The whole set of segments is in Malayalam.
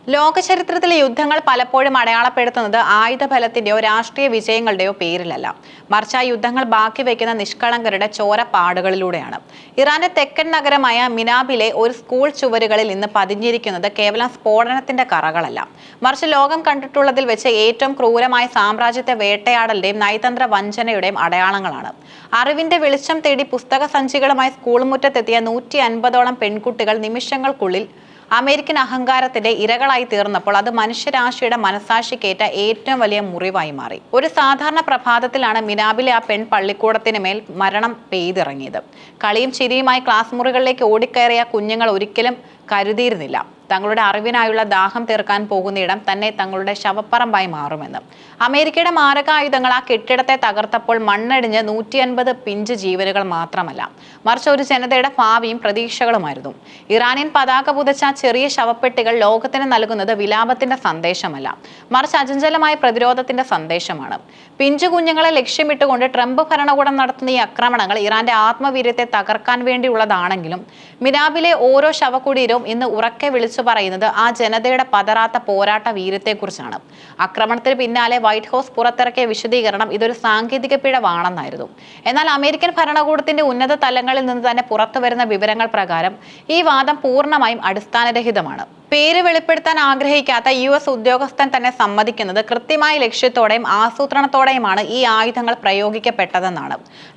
ലോക ചരിത്രത്തിലെ യുദ്ധങ്ങൾ പലപ്പോഴും അടയാളപ്പെടുത്തുന്നത് ആയുധബലത്തിന്റെയോ രാഷ്ട്രീയ വിജയങ്ങളുടെയോ പേരിലല്ല, മറിച്ച് ആ യുദ്ധങ്ങൾ ബാക്കി വയ്ക്കുന്ന നിഷ്കളങ്കരുടെ ചോരപ്പാടുകളിലൂടെയാണ്. ഇറാന്റെ തെക്കൻ നഗരമായ മിനാബിലെ ഒരു സ്കൂൾ ചുവരുകളിൽ ഇന്ന് പതിഞ്ഞിരിക്കുന്നത് കേവലം സ്ഫോടനത്തിന്റെ കറകളല്ല, മറിച്ച് ലോകം കണ്ടിട്ടുള്ളതിൽ വെച്ച് ഏറ്റവും ക്രൂരമായ സാമ്രാജ്യത്തെ വേട്ടയാടലിന്റെയും നയതന്ത്ര വഞ്ചനയുടെയും അടയാളങ്ങളാണ്. അറിവിന്റെ വെളിച്ചം തേടി പുസ്തക സഞ്ചികളുമായി സ്കൂൾ മുറ്റത്തെത്തിയ 150ഓളം പെൺകുട്ടികൾ നിമിഷങ്ങൾക്കുള്ളിൽ അമേരിക്കൻ അഹങ്കാരത്തിന്റെ ഇരകളായി തീർന്നപ്പോൾ അത് മനുഷ്യരാശിയുടെ മനസാക്ഷിക്കേറ്റ ഏറ്റവും വലിയ മുറിവായി മാറി. ഒരു സാധാരണ പ്രഭാതത്തിലാണ് മിനാബിലെ ആ പള്ളിക്കൂടത്തിന് മേൽ മരണം പെയ്തിറങ്ങിയത്. കളിയും ചിരിയുമായി ക്ലാസ് മുറികളിലേക്ക് ഓടിക്കയറിയ കുഞ്ഞുങ്ങൾ ഒരിക്കലും കരുതിയിരുന്നില്ല തങ്ങളുടെ അറിവിനായുള്ള ദാഹം തീർക്കാൻ പോകുന്നയിടം തന്നെ തങ്ങളുടെ ശവപ്പറമ്പായി മാറുമെന്ന്. അമേരിക്കയുടെ മാരകായുധങ്ങൾ ആ കെട്ടിടത്തെ തകർത്തപ്പോൾ മണ്ണടിഞ്ഞ് 150 പിഞ്ച് ജീവനുകൾ മാത്രമല്ല, മറിച്ച് ഒരു ജനതയുടെ ഭാവിയും പ്രതീക്ഷകളുമായിരുന്നു. ഇറാനിയൻ പതാക പുതച്ച ചെറിയ ശവപ്പെട്ടികൾ ലോകത്തിന് നൽകുന്നത് വിലാപത്തിന്റെ സന്ദേശമല്ല, മറിച്ച് അചഞ്ചലമായ പ്രതിരോധത്തിന്റെ സന്ദേശമാണ്. പിഞ്ചു കുഞ്ഞുങ്ങളെ ലക്ഷ്യമിട്ടുകൊണ്ട് ട്രംപ് ഭരണകൂടം നടത്തുന്ന ഈ ആക്രമണങ്ങൾ ഇറാന്റെ ആത്മവീര്യത്തെ തകർക്കാൻ വേണ്ടിയുള്ളതാണെങ്കിലും മിനാബിലെ ഓരോ ശവകുടീരവും ഇന്ന് ഉറക്കെ വിളിച്ചു പറയുന്നത് ആ ജനതയുടെ പതറാത്ത പോരാട്ട വീര്യത്തെക്കുറിച്ചാണ്. ആക്രമണത്തിന് പിന്നാലെ വൈറ്റ് ഹൗസ് പുറത്തിറക്കിയ വിശദീകരണം ഇതൊരു സാങ്കേതിക പിഴവാണെന്നായിരുന്നു. എന്നാൽ അമേരിക്കൻ ഭരണകൂടത്തിന്റെ ഉന്നത തലങ്ങളിൽ നിന്ന് തന്നെ പുറത്തു വരുന്ന വിവരങ്ങൾ പ്രകാരം ഈ വാദം പൂർണ്ണമായും അടിസ്ഥാനരഹിതമാണ്. പേര് വെളിപ്പെടുത്താൻ ആഗ്രഹിക്കാത്ത US ഉദ്യോഗസ്ഥൻ തന്നെ സമ്മതിക്കുന്നത് കൃത്യമായ ലക്ഷ്യത്തോടെയും ആസൂത്രണത്തോടെയുമാണ് ഈ ആയുധങ്ങൾ പ്രയോഗിക്കപ്പെട്ടതെന്നാണ്.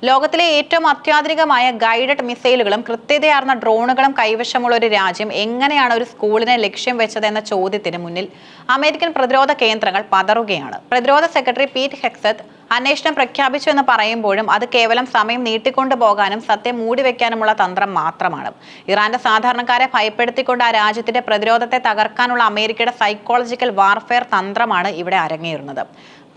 ലോകത്തിലെ ഏറ്റവും അത്യാധുനികമായ ഗൈഡഡ് മിസൈലുകളും കൃത്യതയാർന്ന ഡ്രോണുകളും കൈവശമുള്ള ഒരു രാജ്യം എങ്ങനെയാണ് ഒരു സ്കൂളിനെ ലക്ഷ്യം വെച്ചതെന്ന ചോദ്യത്തിന് മുന്നിൽ അമേരിക്കൻ പ്രതിരോധ കേന്ദ്രങ്ങൾ പതറുകയാണ്. പ്രതിരോധ സെക്രട്ടറി പീറ്റ് ഹെക്സത്ത് അന്വേഷണം പ്രഖ്യാപിച്ചു എന്ന് പറയുമ്പോഴും അത് കേവലം സമയം നീട്ടിക്കൊണ്ടു പോകാനും സത്യം മൂടിവെക്കാനുമുള്ള തന്ത്രം മാത്രമാണ്. ഇറാന്റെ സാധാരണക്കാരെ ഭയപ്പെടുത്തിക്കൊണ്ട് ആ രാജ്യത്തിന്റെ പ്രതിരോധത്തെ തകർക്കാനുള്ള അമേരിക്കയുടെ സൈക്കോളജിക്കൽ വാർഫെയർ തന്ത്രമാണ് ഇവിടെ അരങ്ങേറുന്നത്.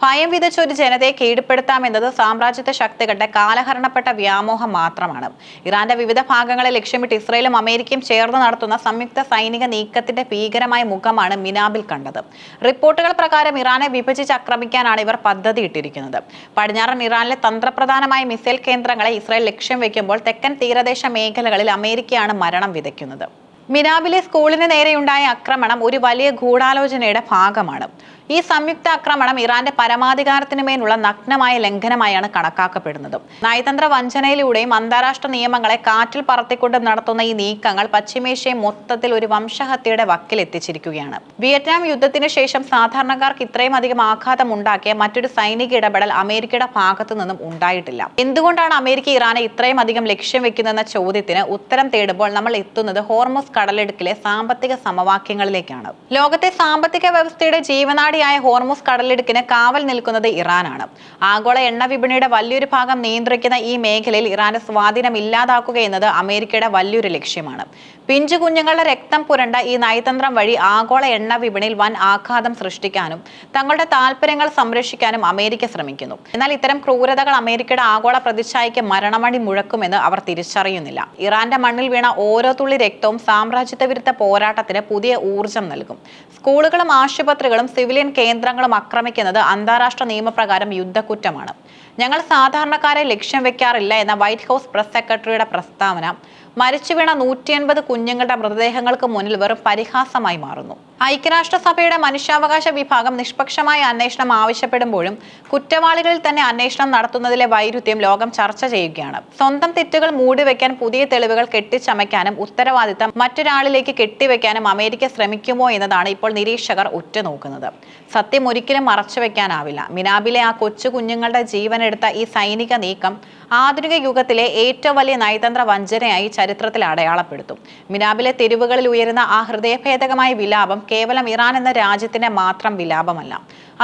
ഭയം വിതച്ച ഒരു ജനതയെ കീഴ്പ്പെടുത്താമെന്നത് സാമ്രാജ്യത്വ ശക്തികളുടെ കാലഹരണപ്പെട്ട വ്യാമോഹം മാത്രമാണ്. ഇറാന്റെ വിവിധ ഭാഗങ്ങളെ ലക്ഷ്യമിട്ട് ഇസ്രയേലും അമേരിക്കയും ചേർന്ന് നടത്തുന്ന സംയുക്ത സൈനിക നീക്കത്തിന്റെ ഭീകരമായ മുഖമാണ് മിനാബിൽ കണ്ടത്. റിപ്പോർട്ടുകൾ പ്രകാരം ഇറാനെ വിഭജിച്ച് ആക്രമിക്കാനാണ് ഇവർ പദ്ധതിയിട്ടിരിക്കുന്നത്. പടിഞ്ഞാറൻ ഇറാനിലെ തന്ത്രപ്രധാനമായ മിസൈൽ കേന്ദ്രങ്ങളെ ഇസ്രയേൽ ലക്ഷ്യം വെക്കുമ്പോൾ തെക്കൻ തീരദേശ മേഖലകളിൽ അമേരിക്കയാണ് മരണം വിതയ്ക്കുന്നത്. മിനാബിലെ സ്കൂളിന് നേരെയുണ്ടായ ആക്രമണം ഒരു വലിയ ഗൂഢാലോചനയുടെ ഭാഗമാണ്. ഈ സംയുക്ത ആക്രമണം ഇറാന്റെ പരമാധികാരത്തിനു മേലുള്ള നഗ്നമായ ലംഘനമായാണ് കണക്കാക്കപ്പെടുന്നത്. നയതന്ത്ര വഞ്ചനയിലൂടെയും അന്താരാഷ്ട്ര നിയമങ്ങളെ കാറ്റിൽ പറത്തിക്കൊണ്ടും നടത്തുന്ന ഈ നീക്കങ്ങൾ പശ്ചിമേഷ്യയെ മൊത്തത്തിൽ ഒരു വംശഹത്യയുടെ വക്കിൽ എത്തിച്ചിരിക്കുകയാണ്. വിയറ്റ്നാം യുദ്ധത്തിന് ശേഷം സാധാരണക്കാർക്ക് ഇത്രയും അധികം ആഘാതം ഉണ്ടാക്കിയ മറ്റൊരു സൈനിക ഇടപെടൽ അമേരിക്കയുടെ ഭാഗത്തു നിന്നും ഉണ്ടായിട്ടില്ല. എന്തുകൊണ്ടാണ് അമേരിക്ക ഇറാനെ ഇത്രയും അധികം ലക്ഷ്യം വെക്കുന്നതെന്ന ചോദ്യത്തിന് ഉത്തരം തേടുമ്പോൾ നമ്മൾ എത്തുന്നത് ഹോർമുസ് കടലിടുക്കിലെ സാമ്പത്തിക സമവാക്യങ്ങളിലേക്കാണ്. ലോകത്തെ സാമ്പത്തിക വ്യവസ്ഥയുടെ ജീവനാടി ഹോർമുസ് കടലിടുക്കിന് കാവൽ നിൽക്കുന്നത് ഇറാനാണ്. ആഗോള എണ്ണ വിപണിയുടെ വലിയൊരു ഭാഗം നിയന്ത്രിക്കുന്ന ഈ മേഖലയിൽ ഇറാന്റെ സ്വാധീനം ഇല്ലാതാക്കുക എന്നത് അമേരിക്കയുടെ വലിയൊരു ലക്ഷ്യമാണ്. പിഞ്ചു കുഞ്ഞുങ്ങളുടെ രക്തം പുരണ്ട ഈ നയതന്ത്രം വഴി ആഗോള എണ്ണ വിപണിയിൽ വൻ ആഘാതം സൃഷ്ടിക്കാനും തങ്ങളുടെ താല്പര്യങ്ങൾ സംരക്ഷിക്കാനും അമേരിക്ക ശ്രമിക്കുന്നു. എന്നാൽ ഇത്തരം ക്രൂരതകൾ അമേരിക്കയുടെ ആഗോള പ്രതിച്ഛായയ്ക്ക് മരണമണി മുഴക്കുമെന്ന് അവർ തിരിച്ചറിയുന്നില്ല. ഇറാന്റെ മണ്ണിൽ വീണ ഓരോ തുള്ളി രക്തവും സാമ്രാജ്യത്വ വിരുദ്ധ പോരാട്ടത്തിന് പുതിയ ഊർജം നൽകും. സ്കൂളുകളും ആശുപത്രികളും സിവിലിയൻ കേന്ദ്രങ്ങളും ആക്രമിക്കുന്നത് അന്താരാഷ്ട്ര നിയമപ്രകാരം യുദ്ധക്കുറ്റമാണ്. ഞങ്ങൾ സാധാരണക്കാരെ ലക്ഷ്യം വെക്കാറില്ല എന്ന വൈറ്റ് ഹൗസ് പ്രസ് സെക്രട്ടറിയുടെ പ്രസ്താവന മരിച്ചു വീണ 150 കുഞ്ഞുങ്ങളുടെ മൃതദേഹങ്ങൾക്ക് മുന്നിൽ വെറും പരിഹാസമായി മാറുന്നു. ഐക്യരാഷ്ട്രസഭയുടെ മനുഷ്യാവകാശ വിഭാഗം നിഷ്പക്ഷമായ അന്വേഷണം ആവശ്യപ്പെടുമ്പോഴും കുറ്റവാളികളിൽ തന്നെ അന്വേഷണം നടത്തുന്നതിലെ വൈരുദ്ധ്യം ലോകം ചർച്ച ചെയ്യുകയാണ്. സ്വന്തം തെറ്റുകൾ മൂടിവെക്കാൻ പുതിയ തെളിവുകൾ കെട്ടിച്ചമയ്ക്കാനും ഉത്തരവാദിത്തം മറ്റൊരാളിലേക്ക് കെട്ടിവെക്കാനും അമേരിക്ക ശ്രമിക്കുമോ എന്നതാണ് ഇപ്പോൾ നിരീക്ഷകർ ഉറ്റുനോക്കുന്നത്. സത്യം ഒരിക്കലും മറച്ചുവെക്കാനാവില്ല. മിനാബിലെ ആ കൊച്ചു കുഞ്ഞുങ്ങളുടെ ജീവനെടുത്ത ഈ സൈനിക നീക്കം ആധുനിക യുഗത്തിലെ ഏറ്റവും വലിയ നയതന്ത്ര വഞ്ചനയായി ചരിത്രത്തിൽ അടയാളപ്പെടുത്തും. മിനാബിലെ തെരുവുകളിൽ ഉയരുന്ന ആ ഹൃദയഭേദകമായ വിലാപം കേവലം ഇറാൻ എന്ന രാജ്യത്തിന്റെ മാത്രം വിലാപമല്ല,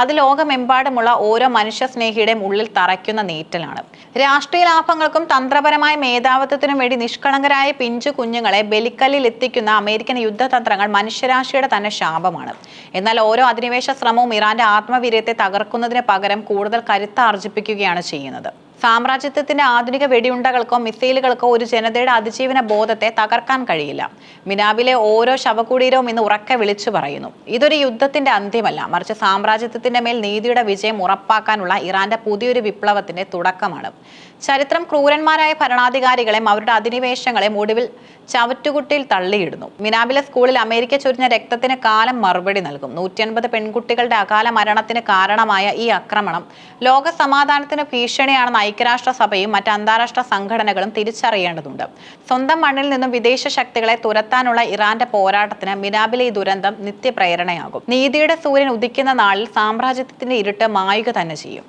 അത് ലോകമെമ്പാടുമുള്ള ഓരോ മനുഷ്യസ്നേഹിയുടെയും ഉള്ളിൽ തറയ്ക്കുന്ന നീറ്റലാണ്. രാഷ്ട്രീയ ലാഭങ്ങൾക്കും തന്ത്രപരമായ മേധാവിത്വത്തിനും വേണ്ടി നിഷ്കളങ്കരായ പിഞ്ചു കുഞ്ഞുങ്ങളെ ബലിക്കല്ലിൽ എത്തിക്കുന്ന അമേരിക്കൻ യുദ്ധതന്ത്രങ്ങൾ മനുഷ്യരാശിയുടെ തന്നെ ശാപമാണ്. എന്നാൽ ഓരോ അധിനിവേശ ശ്രമവും ഇറാന്റെ ആത്മവീര്യത്തെ തകർക്കുന്നതിന് പകരം കൂടുതൽ കരുത്താർജിപ്പിക്കുകയാണ് ചെയ്യുന്നത്. സാമ്രാജ്യത്വത്തിന്റെ ആധുനിക വെടിയുണ്ടകൾക്കോ മിസൈലുകൾക്കോ ഒരു ജനതയുടെ അതിജീവന ബോധത്തെ തകർക്കാൻ കഴിയില്ല. മിനാബിലെ ഓരോ ശവകുടീരവും ഇന്ന് ഉറക്കെ വിളിച്ചു പറയുന്നു. ഇതൊരു യുദ്ധത്തിന്റെ അന്ത്യമല്ല, മറിച്ച് സാമ്രാജ്യത്വത്തിന്റെ മേൽ നീതിയുടെ വിജയം ഉറപ്പാക്കാനുള്ള ഇറാന്റെ പുതിയൊരു വിപ്ലവത്തിന്റെ തുടക്കമാണ്. ചരിത്രം ക്രൂരന്മാരായ ഭരണാധികാരികളെയും അവരുടെ അധിനിവേശങ്ങളെയും ഒടുവിൽ ചവറ്റുകുട്ടിയിൽ തള്ളിയിടുന്നു. മിനാബിലെ സ്കൂളിൽ അമേരിക്ക ചൊരിഞ്ഞ രക്തത്തിന് കാലം മറുപടി നൽകും. 150 പെൺകുട്ടികളുടെ അകാല മരണത്തിന് കാരണമായ ഈ ആക്രമണം ലോക സമാധാനത്തിന് ഭീഷണിയാണെന്ന് ഐക്യരാഷ്ട്രസഭയും മറ്റ് അന്താരാഷ്ട്ര സംഘടനകളും തിരിച്ചറിയേണ്ടതുണ്ട്. സ്വന്തം മണ്ണിൽ നിന്നും വിദേശ ശക്തികളെ തുരത്താനുള്ള ഇറാന്റെ പോരാട്ടത്തിന് മിനാബിലെ ഈ ദുരന്തം നിത്യപ്രേരണയാകും. നീതിയുടെ സൂര്യൻ ഉദിക്കുന്ന നാളിൽ സാമ്രാജ്യത്തിന്റെ ഇരുട്ട് മായുക തന്നെ ചെയ്യും.